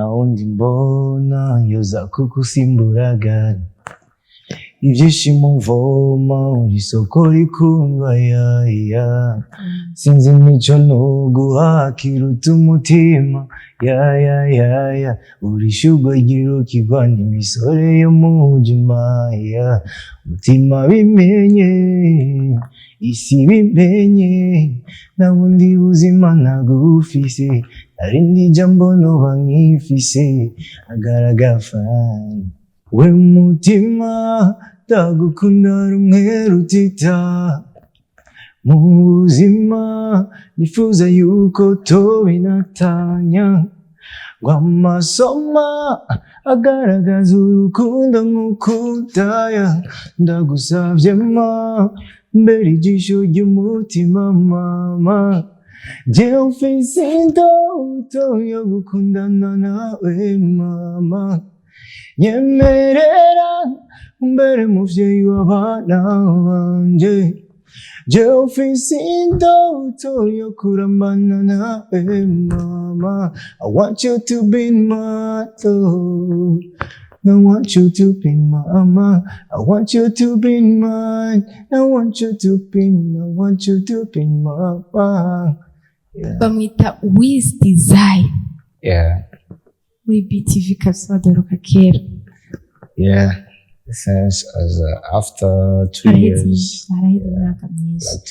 wundi mbona yoza kukusimburaga ibyishimo mvoma uri soko rikundwa ya sinzi imico nuguha kiruta umutima ya uri shugwe ryirukirwa n'imisore yo mujima ya mutima bimenye isi bimenye na bundi buzima nagufise narindi jambo noba nkifise agaragafana we mutima ndagukunda rumwe rutita mu buzima nifuza yuko tobinatanya ngo amasoma agaragaza urukundo nk'ukundaya ndagusavye ma mbere ijisho ry'umutima mama jewe ufise indoto yo gukundana nawe mama nyemerera mbere muvyeyi w'abana banje jewe ufise indoto yo kurambana nawe mama I want you to be my love I want you to be mama I want you to be mine I want you to be mama bamwita with desire muri BTV kabisa badaruka kera since as after 2 years like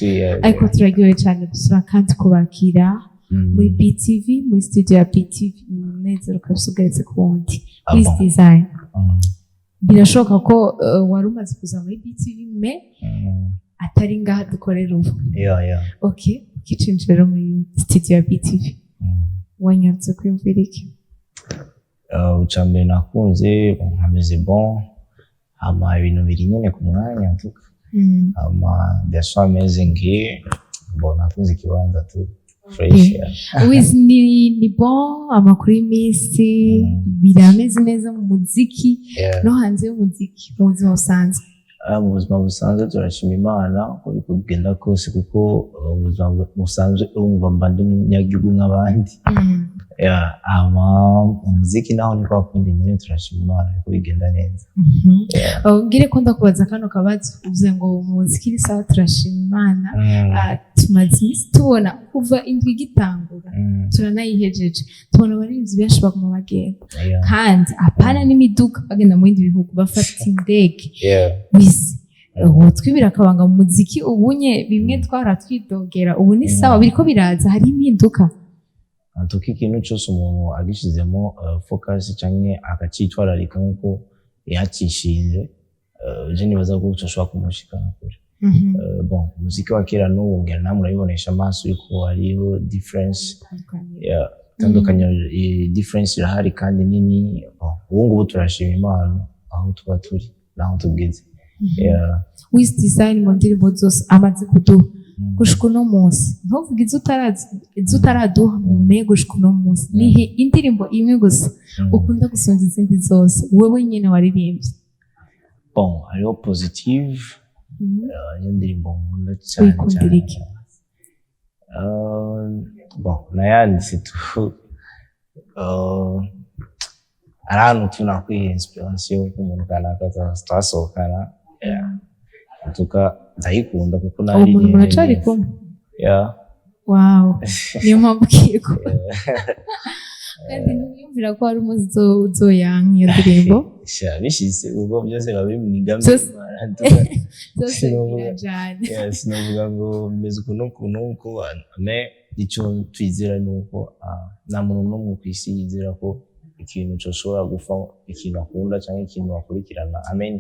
2 years ariko turagiwe cyane gusura kandi kubakira muri BTV muri studio ya BTV neza kabisa ugeretse ku wundi with desire birashoboka ko wari umaze kuza muri BTV me atari ngaha dukorera ubu okay kicinjira muri studio ya BTV wanyarutse kwiyumvira iki ucambere nakunze nkameze bon ama ibintu biri nyene ku mwanya tuka ama that's so amazing here bon nakunze ikibanza tu fresh with ni bon amakuru y'imisi birameze neza mu muziki no hanze y'umuziki mu buzima busanzwe mu buzima busanzwe turashima Imana ko bikugenda kose kuko ubuzima busanzwe urumva mbandi munyagihugu nk'abandi ama umuziki naho ni kwa kundi nyine turashima Imana ko bigenda neza ngire ko ndakubaza kano kabazo uvuze ngo umuziki ni sawa turashima Imana tumaze iminsi tubona kuva indwi gitangura turanayihejeje tubona abarinzi benshi baguma bagenda kandi apana n'imiduga bagenda mu bindi bihugu bafata indege twibira akabanga mu muziki ubunye bimwe twaratwidogera ubu ni sawa biriko biraza hari impinduka antuka ikintu cyose umuntu agishizemo focus canke akacitwararika nkuko yacishinze je nibaza ko ushobora kumushikana kure bon muziki wa kera n'ubu ngera namwe urabibonesha amaso yuko hariho difference tandukanye difference irahari kandi nini ubu ngubu turashima Imana aho tuba turi naho tugeze with design mu ndirimbo zose amaze kuduha gushika uno munsi ntuvuge izo utaraduha mume gushika uno munsi nihe indirimbo imwe gusa ukunda gusonza izindi zose wewe nyene waririmbye bon hariho positive iyo ndirimbo nkunda cyane bon nayanditse tu ahantu tunakwiye inspiration k'umuntu kanaka twasohokana tuka ndayikunda kuko nari umuntu muracari kumwe wow niyo mpamvu kiko kandi niyumvira ko hari umuzi uzoyanka iyo ndirimbo bishise ubwo byose babiri mu migambi sinovuga ngo meze ukuntu uko icyo twizera ni uko nta muntu n'umwe ku isi yizera ko ikintu cyoshobora gufa ikintu akunda cyangwa ikintu akurikirana amen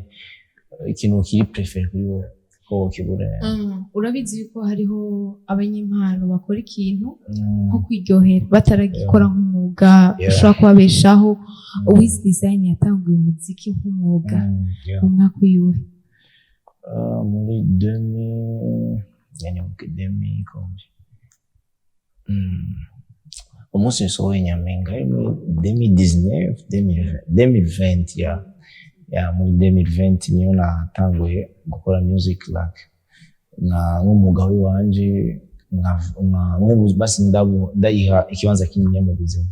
ikintu kiri prefer kuri wowe ko kibura urabizi yuko hariho abanyempano bakora ikintu nko kwiryohera bataragikora nk'umwuga ushobora kubabeshaho with design yatanguye umuziki nk'umwuga mu mwaka w'iyuhe muri 2000 umunsi nsohoye Nyampinga muri 2020 muri 2020 niyo natanguye gukora music like nk'umwuga wanje nk'ubu basi ndayiha ikibanza kinini mu buzima.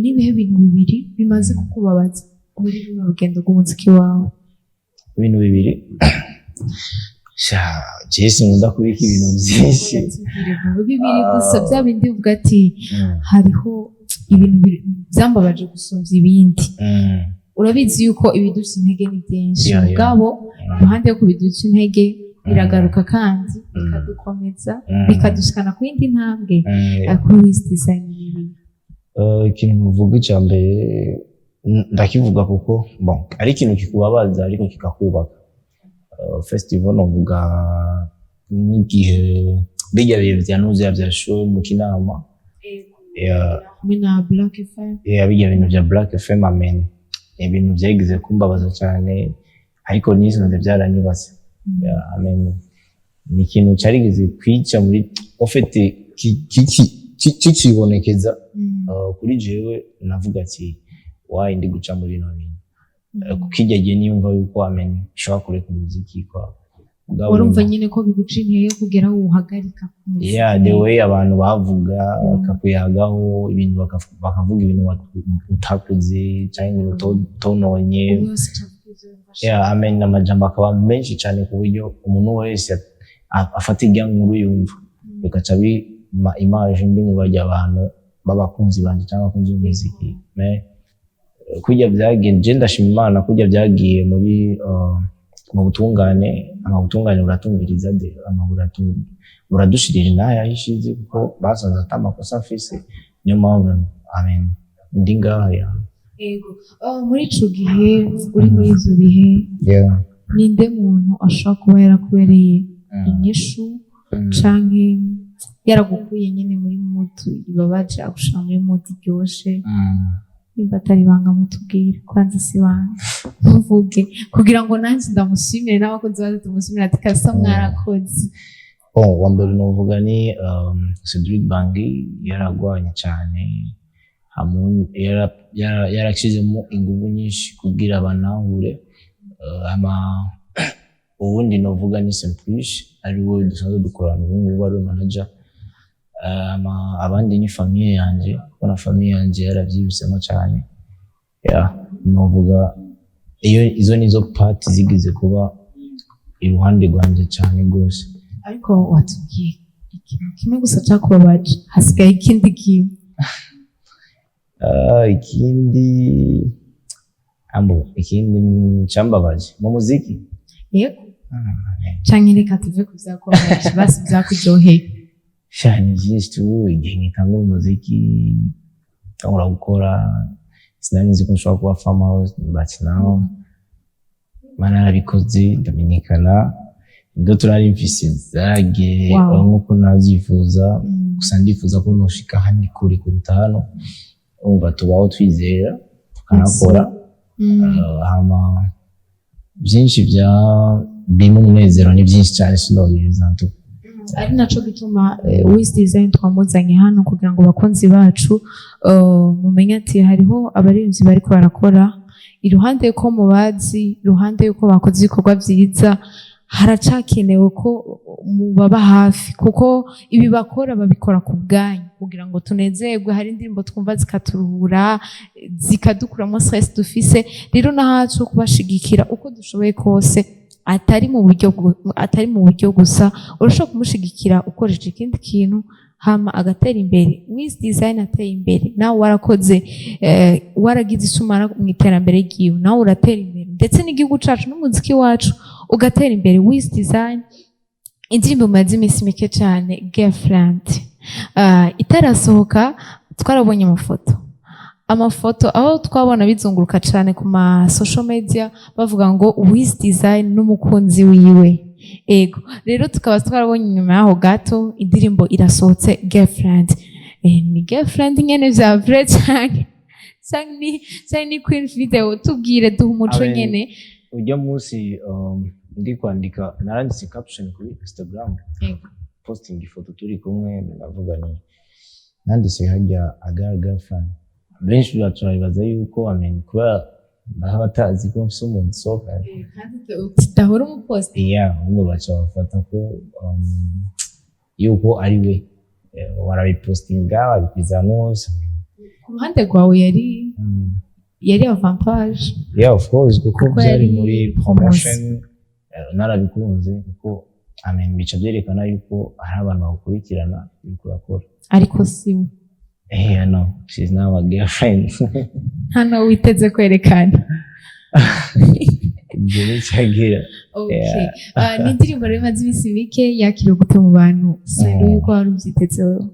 Nibihe bintu bibiri bimaze kukubabaza muri runo rugendo rw'umuziki wawe? Ibintu bibiri Jesse nkunda kubika ibintu byinshi. Bibiri gusa bya bindi uvuga ati hariho ibintu byambabaje gusumvya ibindi. Urabizi yuko ibiduca intege ni byinshi mugabo ruhande yo kubiduca intege biragaruka kandi bikadukomeza bikadushikana ku yindi ntambwe kuri Wiz Design. Ikintu uvuga icyambere ndakivuga kuko ari ikintu kikubabaza ariko kikakubaka. Festival novuga n'igihe bijya bihe byanuze bya show mu Kinama na Black FM bijya bintu bya Black FM amen, ibintu byagize kumbabaza cyane ariko nisanze byaranyubatse. Amen, ni ikintu cyarigeze kwica muri ofete kikibonekeza kuri jewe navuga ati why ndi guca muri bino bintu kukijyagiye niyumva yuko amen shobora kureka umuziki kwa urumva nyine ko biguca intege kugera uhagarika umuziki. The way abantu bavuga bakakuyagaho ibintu bakavuga ibintu utakuze cyangwa ibintu utononye. Amen, n'amajambo akaba menshi cyane ku buryo umuntu wese afata inkuru yumva bikaca bima image mbi mu bajya abantu b'abakunzi banje cyangwa abakunzi b'umuziki. Kujya byagiye ndashima Imana kujya byagiye muri mu butungane buratumviriza buradushirije nayo ahishize kuko basanze atamakosa afise, niyo mpamvu amen ndi ngaha. Yego, muri ico gihe uri muri izo bihe ninde muntu ashobora kuba yarakubereye inyishu canke yaragukuye nyine muri mutu ibabaje agushira muri mutu iryoshe? Nimba atari banga mutubwire kwanza, si banga muvuge kugira ngo nanjye ndamushimire n'abakozi baje tumushimire ati kasa mwarakoze. Wa mbere novuga ni Cedric Bangi yaragwanye cyane, yarakizemo ingufu nyinshi kugira banahure. Ubundi novuga ni Simplish ari we dusanzwe dukorana ubu ari manager. Abandi ni famille yanje kuko na famille yanje yaravyibisemo cyane. Novuga izo nizo part zigize kuba iruhande rwanje cyane gose. Ariko watubwiye ikintu kimwe gusa cyakubabaje, hasigaye ikindi kintu? Ikindi cyambabaje mu muziki. Yego, canke reka tuve kuvyakubabaje basi byakuryoheye. Shani byinshi tu igihe ngitanga umuziki cyangwa gukora sinanizi ko nshobora kuba farmhouse but now mana nabikoze ndamenyekana ndo turari mfise zage nkuko navyifuza gusa ndifuza ko noshika handi kuri kuruta hano umva tubaho twizera tukanakora hama byinshi bya bimwe umunezero ni byinshi cyane sinobiza ntu. Ari naco gituma Wiz Design twamuzanye hano kugira ngo bakunzi bacu mumenye ati hariho abarinzi bariko barakora iruhande yuko mubazi, iruhande yuko bakoze ibikorwa byiza, haracakenewe ko mubaba hafi kuko ibi bakora babikora ku bwanyu kugira ngo tunezerwe. Hari indirimbo twumva zikaturuhura zikadukuramo stress dufise, rero nahacu kubashigikira uko dushoboye kose, atari mu buryo gusa, urashobora kumushigikira ukoresheje ikindi kintu hama agatera imbere. Wiz Design ateye imbere, nawe warakoze waragize isumara mu iterambere ry'iwe, nawe uratera imbere ndetse n'igihugu cacu n'umuziki wacu ugatera imbere. Wiz Design indirimbo maze iminsi mike cyane Girlfriend itarasohoka, twarabonye amafoto aho twabona bizunguruka cyane ku ma social media bavuga ngo Wiz Design n'umukunzi wiwe. Ego, rero tukaba twarabonye nyuma yaho gato indirimbo irasohotse Girlfriend. Ni Girlfriend nyene vya vrai cyane ni Queen video, tubwire duha umuco nyene. Ujya munsi ndi kwandika naranditse caption kuri Instagram posting ifoto turi kumwe navuga ni nanditse hajya Girlfriend. Benshi bacayibaza yuko amen kuba batazi ko mfise umuntu soka kandi utahora umupost ngo baca bafata ko yuko ari we warabipostinga babikwiza nose ku ruhande rwawe yari avantage. Yeah, of course, kuko byari muri promotion narabikunze kuko bica byerekana yuko hari abantu bakurikirana yuko urakora. Ariko siwe no, she's now a girlfriend. Hano witeze kwerekana Jimmy Chagira. Okay. Ni indirimbo rero imaze iminsi mike yakiriwe gute mu bantu? Sero yuko wari ubyitezeho.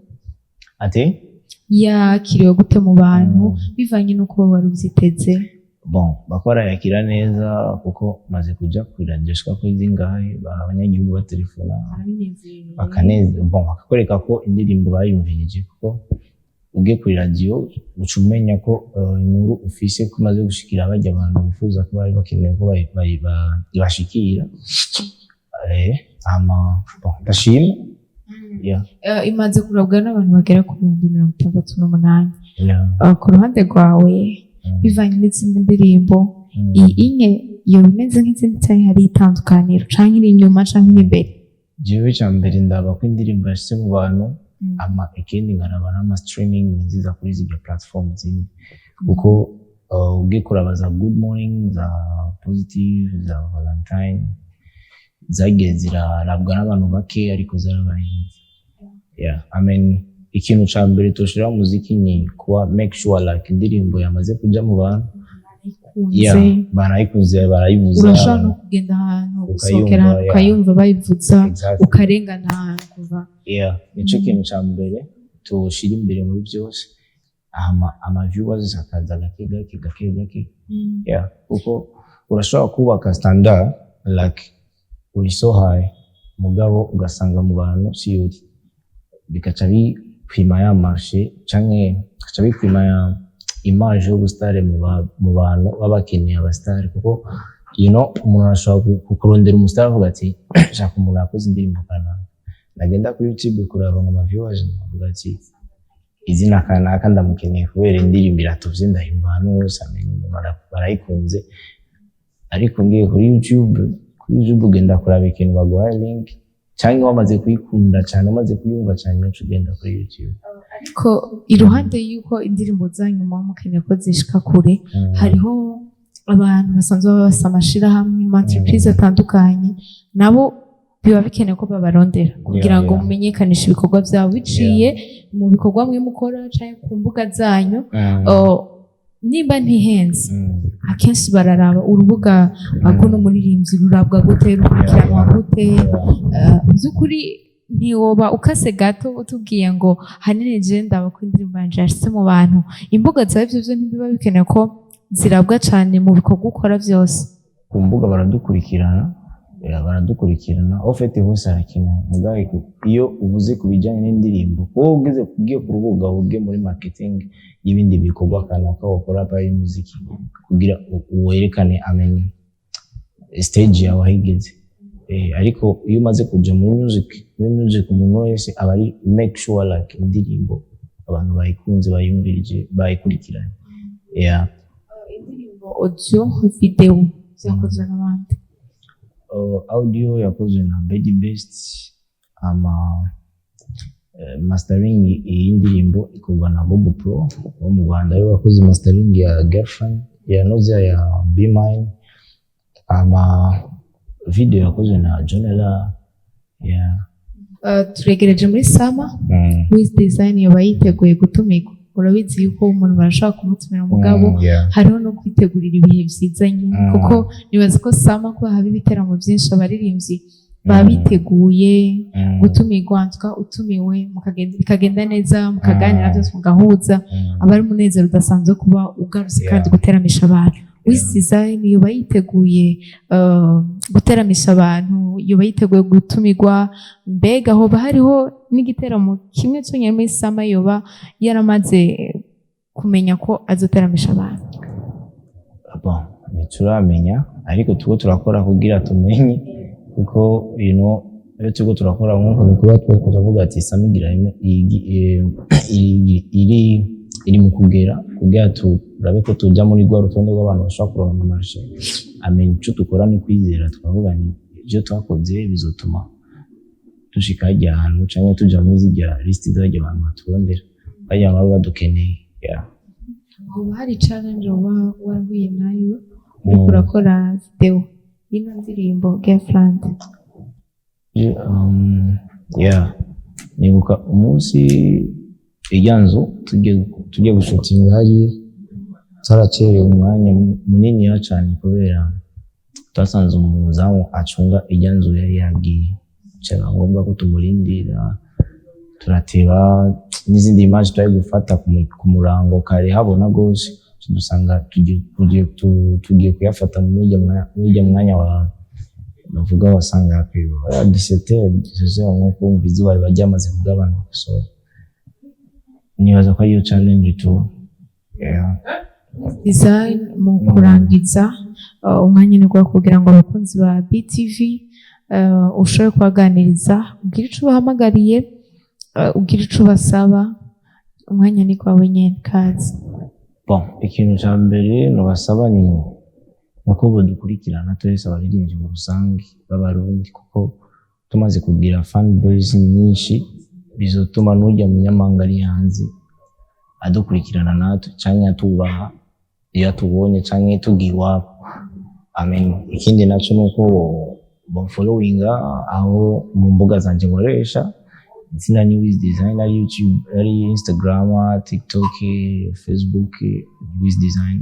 Ate? Yakiriwe gute mu bantu bivanye nuko wari ubyiteze? Bon, bakora yakira neza kuko maze kuja kwiragishwa ko izingahe abanyagihugu batelefona bakaneze. Bon, bakakwereka ko indirimbo bayumvirije kuko ugiye kuri radio ucumenya ko inkuru ufise ko maze gushikira abajya abantu bifuza ko bari bakeneye ko bashikira ndashima. Imaze kurabwa n'abantu bagera ku 68. Ku ruhande rwawe bivanye n'izindi ndirimbo inye iyo bimeze nk'izindi cyane hari itandukaniro canke iri inyuma canke iri imbere? Jewe cya mbere ndaba ko indirimbo yashyize mu bantu ikindi nkaraba n'ama streaming nziza kuri zirya platform zindi kuko ugiye kurabaza good morning za positive za valentine zagiye zirarabwa n'abantu bake ariko zarabaye. Ikintu ca mbere toshira umuziki ni kuba make sure like indirimbo yamaze kuja mu bantu barayikunze barayivuza. Urashobora no kugenda ahantu usohokera ukayumva bayivuza ukarengana ahantu kuva. Nico kintu ca mbere toshira imbere muri byose ama viewers akaza gake gake. Kuko urashobora kubaka standard like uri so high mugabo ugasanga mu bantu siyuri bikaca bipima ya marché canke bikaca bipima ya image y'ubustare mu bantu babakeneye abastare kuko umuntu arashobora kukurondera umustar avuga ati shaka umuntu yakoze indirimbo kanaka nagenda kuri YouTube kuraba ngo viewers avuga ati izina kanaka ndamukeneye kubera indirimbo iratuvye ndahimba hano hose barayikunze ariko ngiye kuri YouTube ugenda kuraba ikintu baguhaye link cyangwa wamaze kuyikunda cyane wamaze kuyumva cyane n'icyo ugenda kuri YouTube. Ariko iruhande y'uko indirimbo zanyu mukeneye ko zishika kure hariho abantu basanzwe basa amashirahamwe entreprise atandukanye nabo biba bikeneye ko babarondera kugira ngo mumenyekanishe ibikorwa byabo biciye mu bikorwa mwe mukora cyangwa ku mbuga zanyu. Nimba ntihenze akenshi bararaba urubuga aguno muririmbyi rurabwa gute rukurikiranwa gute by'ukuri ntiwoba ukase gato utubwiye ngo hanini je ndaba ko indirimbo yanje yashitse mu bantu imbuga zawe byo ntibiba bikeneye ko zirabwa cyane mu bikorwa ukora byose. Ku mbuga baradukurikirana ofete hose harakenewe mugaye iyo uvuze ku bijyanye n'indirimbo wowe ugiye ku rubuga ugiye muri marketing y'ibindi bikorwa kanaka wakora pa y'umuziki kugira werekane amenye stage yawe ahigeze. Ariko iyo umaze kuja muri music umuntu wese aba ari make sure like indirimbo abantu bayikunze bayumvirije bayikurikiranye. Indirimbo audio video zakozwe n'abandi. Audio yakozwe na Bedi Best mastering y'indirimbo ikorwa na Bobo Pro wo mu Rwanda yo wakoze mastering ya Girlfriend ya Nozia ya Be Mine video yakozwe na Jonela. Turegereje muri sama with design yoba yiteguye gutumika. Urabizi yuko umuntu barashaka kumutumira mugabo hariho no kwitegurira ibihe byiza nyine kuko nibaza ko sama ko haba ibiteramo byinshi abaririmbyi babiteguye gutumirwa utumiwe bikagenda neza mukaganira byose mugahuza aba ari umunezero udasanzwe kuba ugarutse kandi guteramisha abantu. With design yoba yiteguye guteramisha abantu yoba yiteguye gutumirwa mbega hoba hariho n'igiteramo kimwe cyonyine muri sama yoba yaramaze kumenya ko azoteramisha abantu? Ntituramenya ariko tuko turakora kugira tumenye kuko iyo tuko turakora nk'uko bikuba twavuga ati sama igira iri mu kugera kugira turabe ko tujya muri rwa rutonde rw'abantu bashobora kuronka amamarushe amenya icyo dukora ni kwizera twavuga ni ibyo twakoze bizotuma dushika hajya ahantu canke tuja muri zirya list z'abajya abantu baturondera bajya baba badukeneye. Uba hari challenge wahuye nayo uriko urakora video y'ino ndirimbo Girlfriend? Nibuka umunsi ijyanzo tugiye gushutinga hariya twaracerewe umwanya munini cyane kubera twasanze umuzamu acunga ijyanzo yari yagiye, cyangwa ngombwa ko tumurindira turateba n'izindi image twari gufata ku murango kare habona gose dusanga tugiye kuyafata muri mwanya wa navuga wasanga hafi 17 nk'uko umvizi bari bajyamaze kugabanuka, so nibaza ko iyo challenge tu design mu kurangiza umwanya ni gwa kugira ngo abakunzi ba BTV ushobore kubaganiriza ugira ico bahamagariye ugira ico basaba, umwanya ni gwawe nyene kazi. Bon, ikintu cya mbere nubasaba ni nuko bodukurikirana twese abaririmbyi mu rusange b'abarundi, kuko tumaze kugira fan base nyinshi bizotuma n'ujya munyamahanga ari hanze adukurikirana natwe canke atubaha iyo tubonye canke tugiye iwabo. Ikindi naco nuko bonfollowinga aho mu mbuga zanje nkoresha izina ni Wiz Design, ari YouTube, ari Instagram, TikTok, Facebook, Wiz Design.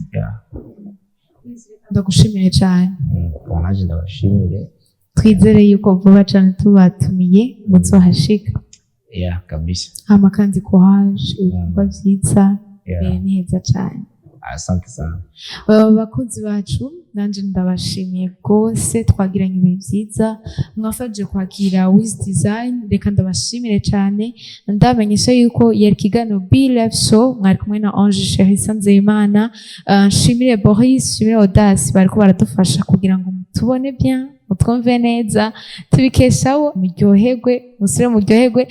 Ndagushimire cyane. Naje ndabashimire. Twizere yuko vuba cyane tubatumiye muzohashika. Kabisa. Hama kandi ko haje ibikorwa vyiza ni heza cyane. Asante sana. Bakunzi bacu nanje ndabashimiye rwose, twagiranye ibintu vyiza, mwafaje kwakira Wiz Design. Reka ndabashimire cyane, ndamenyesha yuko yari kiganiro Be Live Show, mwari kumwe na Ange Chérie Sanzeyimana. Nshimire Boris, nshimire Audace bariko baradufasha kugira ngo tubone bien, mutwumve neza, tubikeshaho muryoherwe, musire muryoherwe.